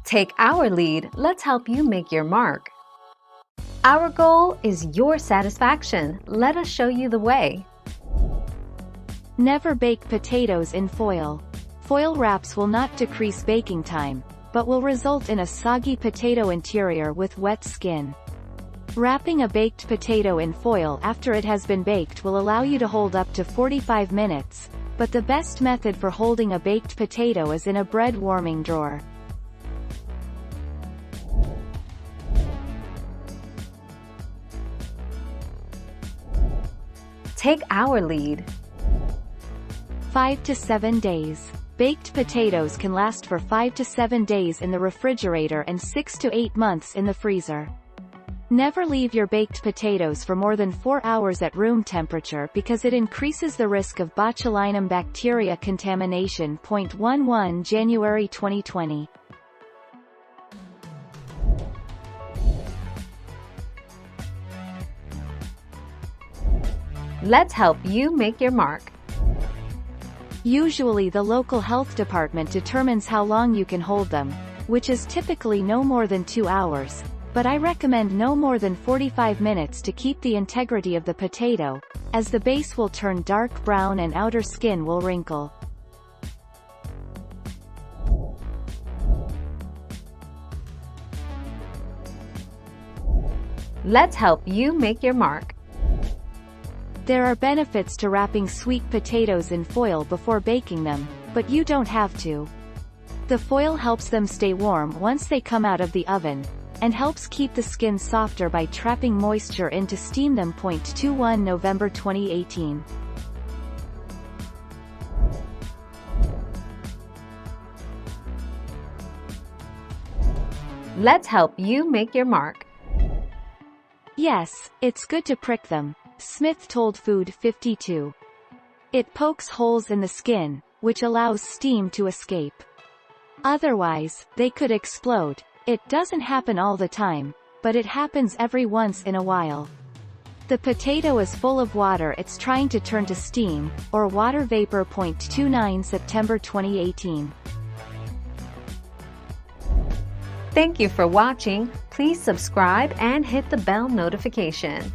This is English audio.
Take our lead, let's help you make your mark. Our goal is your satisfaction. Let us show you the way. Never bake potatoes in foil. Foil wraps will not decrease baking time, but will result in a soggy potato interior with wet skin. Wrapping a baked potato in foil after it has been baked will allow you to hold up to 45 minutes, but the best method for holding a baked potato is in a bread warming drawer. Take our lead. 5 to 7 days. Baked potatoes can last for 5 to 7 days in the refrigerator and 6 to 8 months in the freezer. Never leave your baked potatoes for more than 4 hours at room temperature because it increases the risk of botulinum bacteria contamination. 11 January 2020. Let's help you make your mark. Usually the local health department determines how long you can hold them, which is typically no more than 2 hours, but I recommend no more than 45 minutes to keep the integrity of the potato, as the base will turn dark brown and outer skin will wrinkle. Let's help you make your mark. There are benefits to wrapping sweet potatoes in foil before baking them, but you don't have to. The foil helps them stay warm once they come out of the oven, and helps keep the skin softer by trapping moisture in to steam them. 21 November 2018. Let's help you make your mark. Yes, it's good to prick them, Smith told Food 52. It pokes holes in the skin, which allows steam to escape. Otherwise, they could explode. It doesn't happen all the time, but it happens every once in a while. The potato is full of water it's trying to turn to steam, or water vapor. 29 September 2018. Thank you for watching. Please subscribe and hit the bell notification.